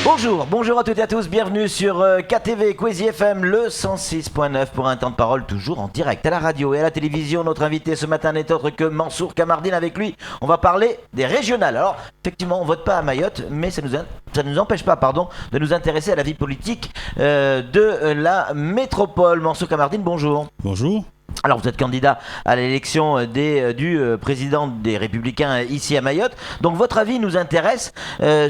Bonjour à toutes et à tous, bienvenue sur KTV Kwezi FM, le 106.9 pour un temps de parole toujours en direct à la radio et à la télévision. Notre invité ce matin n'est autre que Mansour Kamardine. Avec lui, on va parler des régionales. Alors, effectivement, on vote pas à Mayotte, mais ça nous empêche pas, de nous intéresser à la vie politique de la métropole. Mansour Kamardine, bonjour. Bonjour. Alors vous êtes candidat à l'élection du président des Républicains ici à Mayotte. Donc votre avis nous intéresse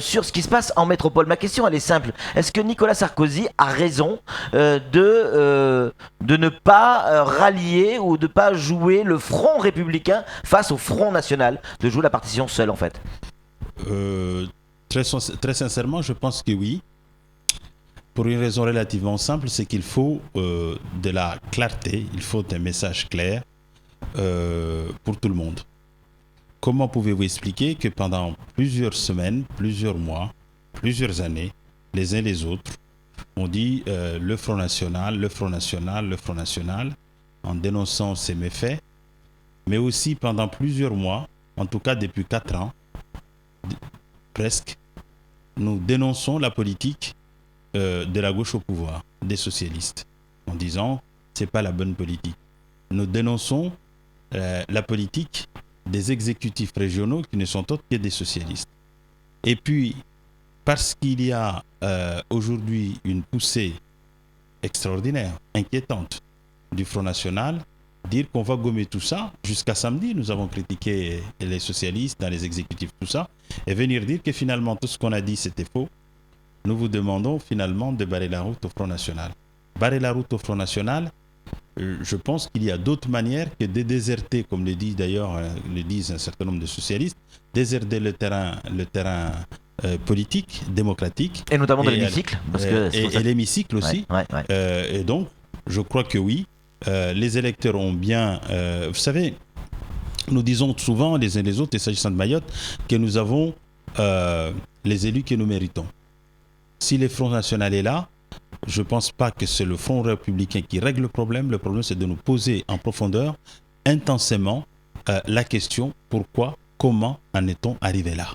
sur ce qui se passe en métropole. Ma question elle est simple. Est-ce que Nicolas Sarkozy a raison de ne pas rallier ou de ne pas jouer le front républicain face au front national, de jouer la partition seule en fait? Très sincèrement, je pense que oui. Pour une raison relativement simple, c'est qu'il faut de la clarté, il faut un message clair pour tout le monde. Comment pouvez-vous expliquer que pendant plusieurs semaines, plusieurs mois, plusieurs années, les uns les autres, on dit le Front National, le Front National, le Front National, en dénonçant ces méfaits, mais aussi pendant plusieurs mois, en tout cas depuis 4 ans, presque, nous dénonçons la politique de la gauche au pouvoir, des socialistes, en disant c'est pas la bonne politique. Nous dénonçons la politique des exécutifs régionaux qui ne sont autres que des socialistes. Et puis, parce qu'il y a aujourd'hui une poussée extraordinaire, inquiétante du Front National, dire qu'on va gommer tout ça, jusqu'à samedi, nous avons critiqué les socialistes dans les exécutifs, tout ça, et venir dire que finalement tout ce qu'on a dit c'était faux. Nous vous demandons finalement de barrer la route au Front National. Barrer la route au Front National, je pense qu'il y a d'autres manières que de déserter, comme le dit d'ailleurs, le disent un certain nombre de socialistes, déserter le terrain politique, démocratique. Et notamment de l'hémicycle. Et l'hémicycle aussi. Ouais. Et donc, je crois que oui, les électeurs ont bien... vous savez, nous disons souvent les uns les autres, et s'agissant de Mayotte, que nous avons les élus que nous méritons. Si le Front National est là, je ne pense pas que c'est le Front républicain qui règle le problème. Le problème, c'est de nous poser en profondeur, intensément, la question pourquoi, comment en est-on arrivé là?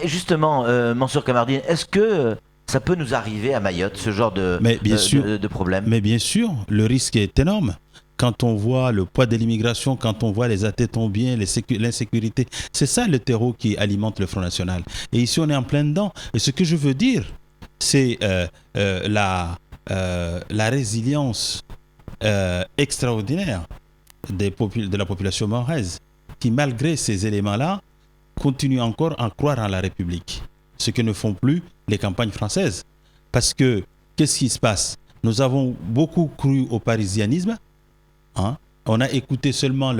Justement, Mansour Kamardine, est-ce que ça peut nous arriver à Mayotte, ce genre de problème? Mais bien sûr, le risque est énorme. Quand on voit le poids de l'immigration, quand on voit les athées tomber, l'insécurité, c'est ça le terreau qui alimente le Front National. Et ici, on est en plein dedans. Et ce que je veux dire, c'est la résilience extraordinaire de la population mahoraise qui, malgré ces éléments-là, continue encore à croire en la République. Ce que ne font plus les campagnes françaises. Parce que, qu'est-ce qui se passe? Nous avons beaucoup cru au parisianisme. Hein? On a écouté seulement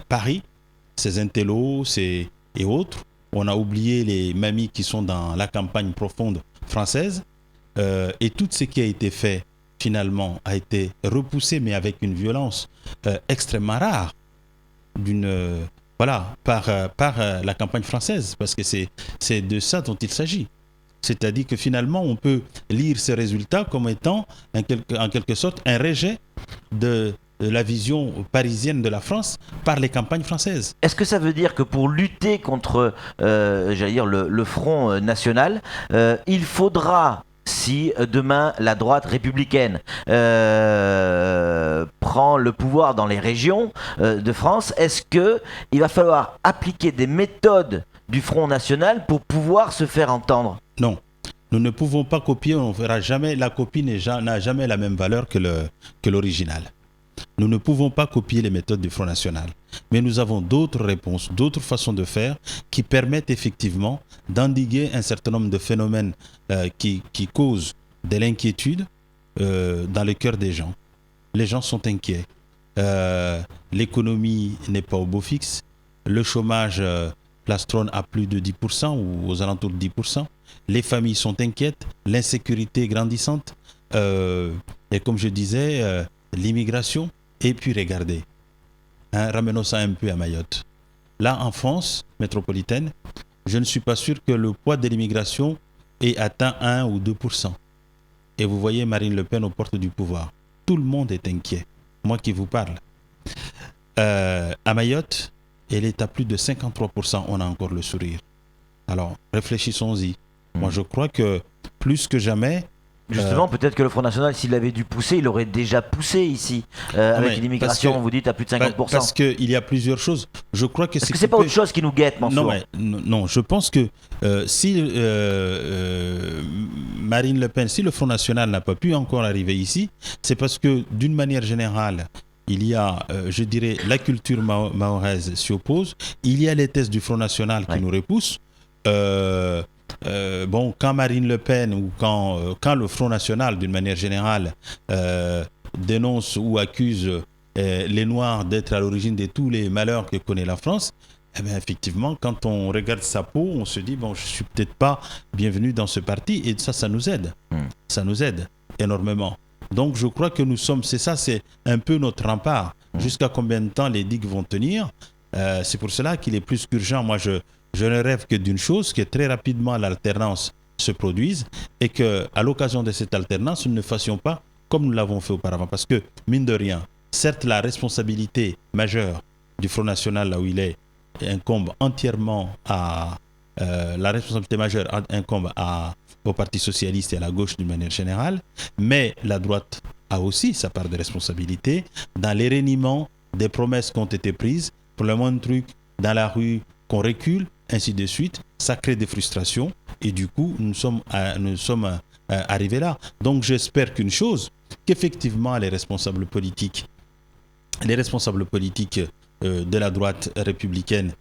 Paris, ses intellos et autres. On a oublié les mamies qui sont dans la campagne profonde française. Et tout ce qui a été fait, finalement, a été repoussé, mais avec une violence extrêmement rare, par la campagne française, parce que c'est de ça dont il s'agit. C'est-à-dire que finalement, on peut lire ces résultats comme étant, en quelque sorte, un rejet de la vision parisienne de la France par les campagnes françaises. Est-ce que ça veut dire que pour lutter contre le Front National, il faudra, si demain la droite républicaine prend le pouvoir dans les régions de France, est-ce qu'il va falloir appliquer des méthodes du Front National pour pouvoir se faire entendre? Non. Nous ne pouvons pas copier, on ne fera jamais, la copie n'a jamais la même valeur que l'original. Nous ne pouvons pas copier les méthodes du Front National. Mais nous avons d'autres réponses, d'autres façons de faire qui permettent effectivement d'endiguer un certain nombre de phénomènes qui causent de l'inquiétude dans le cœur des gens. Les gens sont inquiets. L'économie n'est pas au beau fixe. Le chômage plastronne à plus de 10% ou aux alentours de 10%. Les familles sont inquiètes. L'insécurité est grandissante. Et comme je disais... l'immigration, et puis regardez, ramenons ça un peu à Mayotte. Là, en France métropolitaine, je ne suis pas sûr que le poids de l'immigration ait atteint 1 ou 2%. Et vous voyez Marine Le Pen aux portes du pouvoir. Tout le monde est inquiet. Moi qui vous parle. À Mayotte, elle est à plus de 53%, on a encore le sourire. Alors, réfléchissons-y. Moi, je crois que plus que jamais... Justement, peut-être que le Front National, s'il avait dû pousser, il aurait déjà poussé ici, avec une immigration, vous dites, à plus de 50%. Parce qu'il y a plusieurs choses. Je crois que Est-ce que c'est pas autre chose qui nous guette, Mansour? Non, je pense que si Marine Le Pen, si le Front National n'a pas pu encore arriver ici, c'est parce que d'une manière générale, il y a, je dirais, la culture mahoraise s'y oppose, il y a les thèses du Front National qui nous repoussent. Quand Marine Le Pen ou quand le Front National, d'une manière générale, dénonce ou accuse les Noirs d'être à l'origine de tous les malheurs que connaît la France, eh bien, effectivement, quand on regarde sa peau, on se dit, bon, je ne suis peut-être pas bienvenu dans ce parti, et ça nous aide. Ça nous aide énormément. Donc, je crois que c'est un peu notre rempart. Jusqu'à combien de temps les digues vont tenir? C'est pour cela qu'il est plus qu'urgent. Moi, je ne rêve que d'une chose, que très rapidement l'alternance se produise et qu'à l'occasion de cette alternance, nous ne fassions pas comme nous l'avons fait auparavant. Parce que, mine de rien, certes, la responsabilité majeure du Front National, là où il est, incombe entièrement au Parti Socialiste et à la gauche d'une manière générale, mais la droite a aussi sa part de responsabilité dans les reniements des promesses qui ont été prises. Pour le moindre truc, dans la rue, qu'on recule, ainsi de suite, ça crée des frustrations et du coup, nous sommes arrivés là. Donc, j'espère qu'une chose, qu'effectivement, les responsables politiques de la droite républicaine,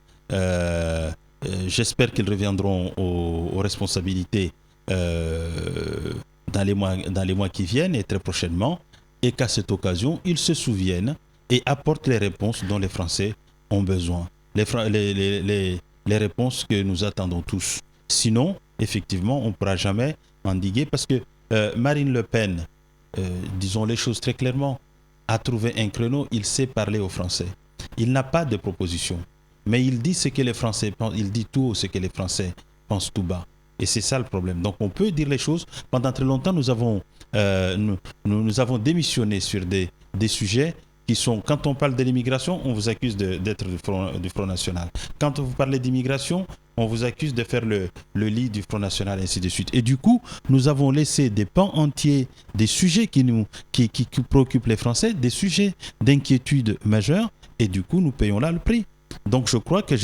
j'espère qu'ils reviendront aux responsabilités dans les mois qui viennent et très prochainement, et qu'à cette occasion, ils se souviennent et apportent les réponses dont les Français ont besoin. Les réponses que nous attendons tous. Sinon, effectivement, on ne pourra jamais endiguer parce que Marine Le Pen, disons les choses très clairement, a trouvé un créneau, il sait parler aux Français. Il n'a pas de proposition, mais il dit ce que les Français pensent, il dit tout haut ce que les Français pensent tout bas. Et c'est ça le problème. Donc on peut dire les choses. Pendant très longtemps, nous avons démissionné sur des sujets qui sont, quand on parle de l'immigration, on vous accuse d'être du Front National. Quand vous parlez d'immigration, on vous accuse de faire le lit du Front National, et ainsi de suite. Et du coup, nous avons laissé des pans entiers, des sujets qui préoccupent les Français, des sujets d'inquiétude majeure, et du coup, nous payons là le prix. Donc je crois que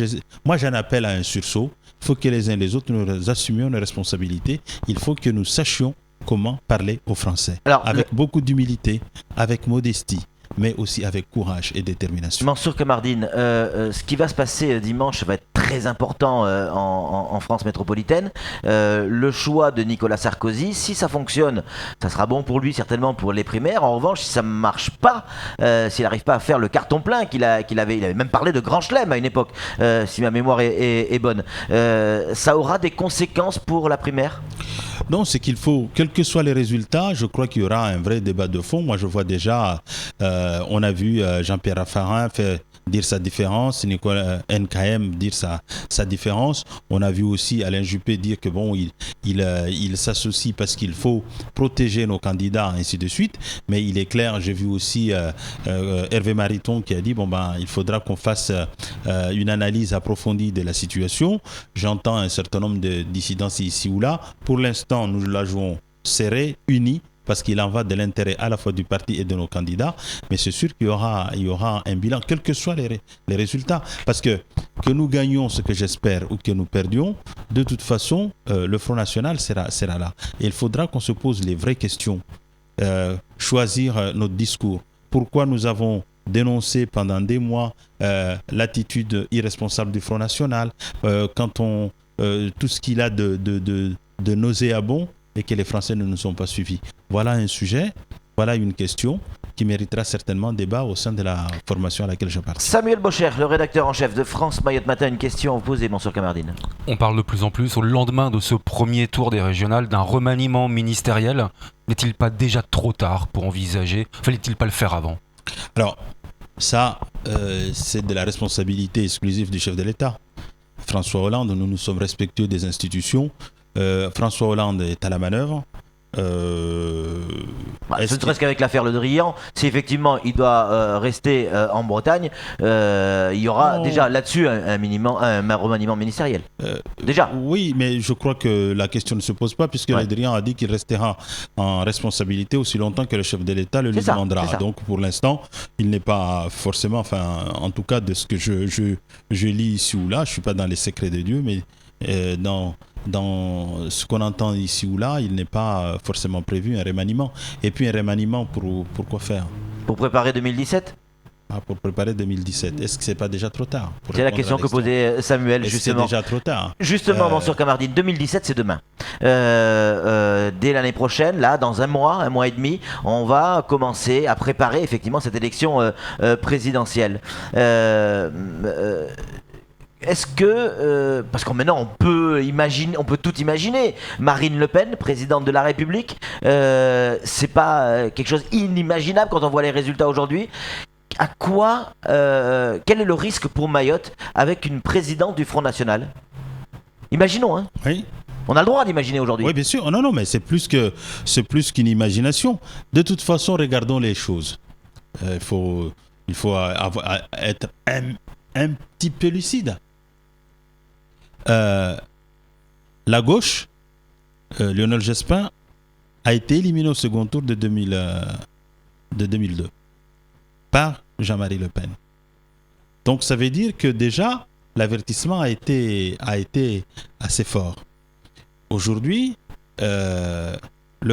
moi j'en appelle à un sursaut. Il faut que les uns et les autres nous assumions nos responsabilités. Il faut que nous sachions comment parler aux Français. Alors, avec beaucoup d'humilité, avec modestie, mais aussi avec courage et détermination. Mansour Kamardine, ce qui va se passer dimanche va être très important en France métropolitaine. Le choix de Nicolas Sarkozy, si ça fonctionne, ça sera bon pour lui, certainement pour les primaires. En revanche, si ça ne marche pas, s'il n'arrive pas à faire le carton plein il avait même parlé de grand chelem à une époque, si ma mémoire est bonne, ça aura des conséquences pour la primaire? Non, c'est qu'il faut, quels que soient les résultats, je crois qu'il y aura un vrai débat de fond. Moi, je vois déjà, on a vu Jean-Pierre Raffarin dire sa différence, Nicolas NKM dire sa différence. On a vu aussi Alain Juppé dire que bon, il s'associe parce qu'il faut protéger nos candidats, ainsi de suite. Mais il est clair, j'ai vu aussi Hervé Mariton qui a dit il faudra qu'on fasse une analyse approfondie de la situation. J'entends un certain nombre de dissidences ici ou là. Pour l'instant, nous la jouons serrée, unis, parce qu'il en va de l'intérêt à la fois du parti et de nos candidats. Mais c'est sûr qu'il y aura un bilan, quels que soient les résultats. Parce que nous gagnions ce que j'espère ou que nous perdions, de toute façon, le Front National sera là. Et il faudra qu'on se pose les vraies questions, choisir notre discours. Pourquoi nous avons dénoncé pendant des mois l'attitude irresponsable du Front National, tout ce qu'il a de nauséabond, et que les Français ne nous ont pas suivis. Voilà un sujet, voilà une question qui méritera certainement débat au sein de la formation à laquelle je participe. Samuel Bocher, le rédacteur en chef de France Mayotte Matin, une question à vous poser, Mansour Kamardine. On parle de plus en plus, au lendemain de ce premier tour des régionales, d'un remaniement ministériel. N'est-il pas déjà trop tard pour envisager? Fallait-il pas le faire avant? Alors, ça, c'est de la responsabilité exclusive du chef de l'État. François Hollande, nous sommes respectueux des institutions. François Hollande est à la manœuvre. Ce ne serait-ce qu'avec l'affaire Le Drian, si effectivement il doit rester en Bretagne, il y aura déjà là-dessus un remaniement ministériel. Déjà. Oui, mais je crois que la question ne se pose pas puisque Le Drian a dit qu'il restera en responsabilité aussi longtemps que le chef de l'État le lui demandera. Donc pour l'instant, il n'est pas forcément, en tout cas de ce que je lis ici ou là, je ne suis pas dans les secrets de Dieu, mais dans ce qu'on entend ici ou là, il n'est pas forcément prévu un remaniement. Et puis un remaniement pour quoi faire? Pour préparer 2017 ? Pour préparer 2017. Est-ce que c'est pas déjà trop tard? C'est la question que posait Samuel, justement. C'est déjà trop tard. Justement, Mansour Kamardine, 2017, c'est demain. Dès l'année prochaine, là, dans un mois et demi, on va commencer à préparer effectivement cette élection présidentielle. Est-ce que, parce que maintenant on peut tout imaginer, Marine Le Pen, présidente de la République, c'est pas quelque chose d'inimaginable quand on voit les résultats aujourd'hui. Quel est le risque pour Mayotte avec une présidente du Front National? Imaginons, hein. Oui. On a le droit d'imaginer aujourd'hui. Oui, bien sûr. Non, mais c'est plus qu'une imagination. De toute façon, regardons les choses. Il faut être un petit peu lucide. La gauche, Lionel Jospin, a été éliminé au second tour de 2002 par Jean-Marie Le Pen. Donc ça veut dire que déjà l'avertissement a été assez fort. Aujourd'hui, le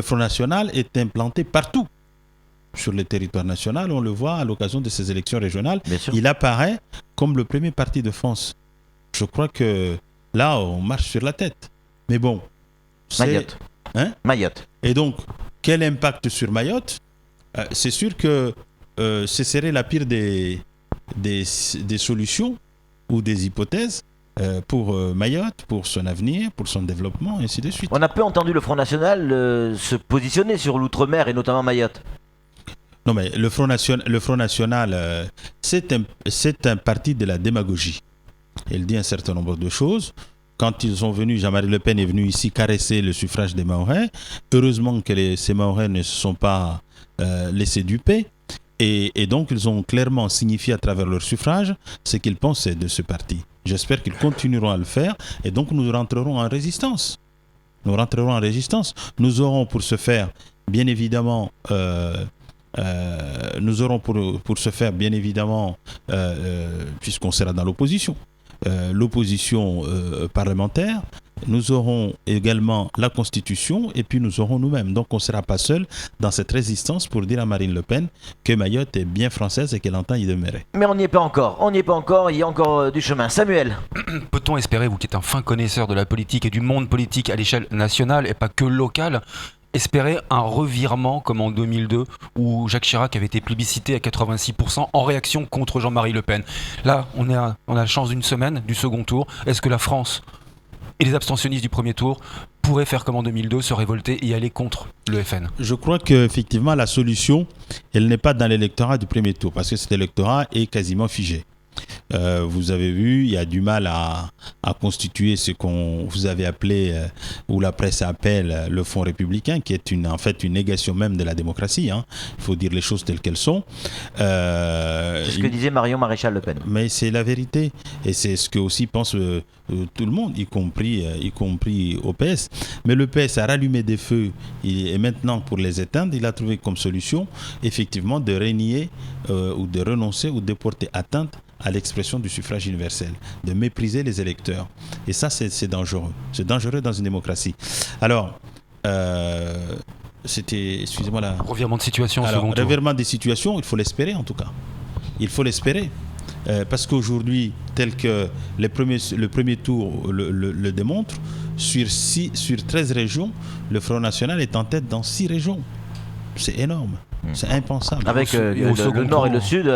Front National est implanté partout sur le territoire national. On le voit à l'occasion de ces élections régionales. Il apparaît comme le premier parti de France. Je crois que là, on marche sur la tête. Mais bon, Mayotte. Mayotte. Et donc, quel impact sur Mayotte? C'est sûr que ce serait la pire des solutions ou des hypothèses pour Mayotte, pour son avenir, pour son développement, et ainsi de suite. On a peu entendu le Front National se positionner sur l'outre-mer et notamment Mayotte. Non, mais le Front National, c'est un parti de la démagogie. Il dit un certain nombre de choses. Quand ils sont venus, Jean-Marie Le Pen est venu ici caresser le suffrage des Mahorais. Heureusement que ces Mahorais ne se sont pas laissés duper. Et donc, ils ont clairement signifié à travers leur suffrage ce qu'ils pensaient de ce parti. J'espère qu'ils continueront à le faire. Et donc, nous rentrerons en résistance. Nous aurons pour ce faire, bien évidemment... puisqu'on sera dans l'opposition, parlementaire, nous aurons également la Constitution et puis nous aurons nous-mêmes. Donc on ne sera pas seul dans cette résistance pour dire à Marine Le Pen que Mayotte est bien française et qu'elle entend y demeurer. Mais on n'y est pas encore, il y a encore du chemin. Samuel. Peut-on espérer, vous qui êtes un fin connaisseur de la politique et du monde politique à l'échelle nationale et pas que locale, espérer un revirement comme en 2002 où Jacques Chirac avait été plébiscité à 86% en réaction contre Jean-Marie Le Pen. Là, on a la chance d'une semaine du second tour. Est-ce que la France et les abstentionnistes du premier tour pourraient faire comme en 2002, se révolter et aller contre le FN? Je crois qu'effectivement la solution, elle n'est pas dans l'électorat du premier tour parce que cet électorat est quasiment figé. Vous avez vu, il y a du mal à constituer ce qu'on vous avez appelé, ou la presse appelle le Front républicain, qui est en fait une négation même de la démocratie. Il faut dire les choses telles qu'elles sont. C'est ce que disait Marion Maréchal Le Pen. Mais c'est la vérité. Et c'est ce que aussi pense tout le monde, y compris au PS. Mais le PS a rallumé des feux et maintenant, pour les éteindre, il a trouvé comme solution, effectivement, de renier ou de renoncer ou de porter atteinte à l'expression du suffrage universel, de mépriser les électeurs. Et ça, c'est dangereux. C'est dangereux dans une démocratie. Alors, c'était... Excusez-moi là. Revirement de situation au second tour. Revirement des situations, il faut l'espérer en tout cas. Il faut l'espérer. Parce qu'aujourd'hui, tel que le premier tour le démontre, sur 13 régions, le Front National est en tête dans 6 régions. C'est énorme. C'est impensable. Avec le nord et le sud.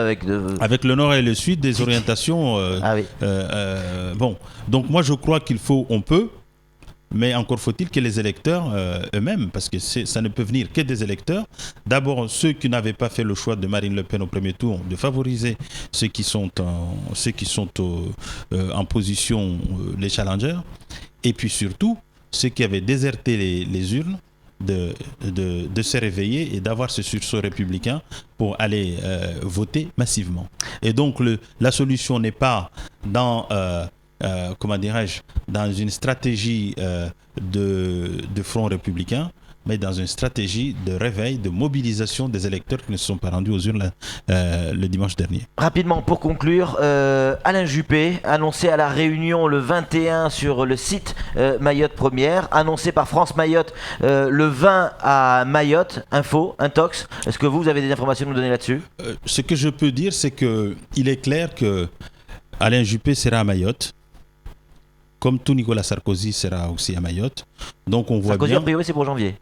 Avec le nord et le sud, des orientations. Bon, donc moi je crois on peut, mais encore faut-il que les électeurs eux-mêmes, parce que ça ne peut venir que des électeurs, d'abord ceux qui n'avaient pas fait le choix de Marine Le Pen au premier tour, de favoriser ceux qui sont en position, les challengers, et puis surtout ceux qui avaient déserté les urnes, de se réveiller et d'avoir ce sursaut républicain pour aller voter massivement. Et donc la solution n'est pas dans, comment dirais-je, dans une stratégie de front républicain, mais dans une stratégie de réveil, de mobilisation des électeurs qui ne se sont pas rendus aux urnes le dimanche dernier. Rapidement, pour conclure, Alain Juppé, annoncé à La Réunion le 21 sur le site Mayotte Première, annoncé par France Mayotte le 20 à Mayotte, Info, Intox. Est-ce que vous avez des informations à nous donner là-dessus ? Ce que je peux dire, c'est qu'il est clair que Alain Juppé sera à Mayotte, comme tout Nicolas Sarkozy sera aussi à Mayotte. Donc on voit Sarkozy, bien... a priori, c'est pour janvier.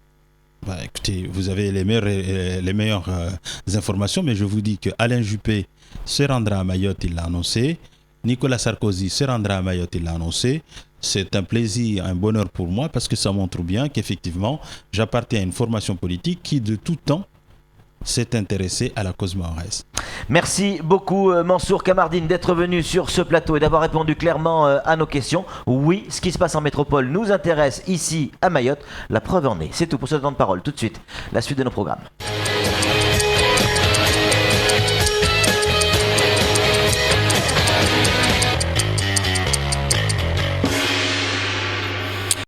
Bah, écoutez, vous avez les meilleures informations, mais je vous dis que Alain Juppé se rendra à Mayotte, il l'a annoncé. Nicolas Sarkozy se rendra à Mayotte, il l'a annoncé. C'est un plaisir, un bonheur pour moi, parce que ça montre bien qu'effectivement, j'appartiens à une formation politique qui, de tout temps, s'est intéressée à la cause mahoraise. Merci beaucoup Mansour Kamardine d'être venu sur ce plateau et d'avoir répondu clairement à nos questions. Oui, ce qui se passe en métropole nous intéresse ici à Mayotte. La preuve en est. C'est tout pour ce temps de parole. Tout de suite, la suite de nos programmes.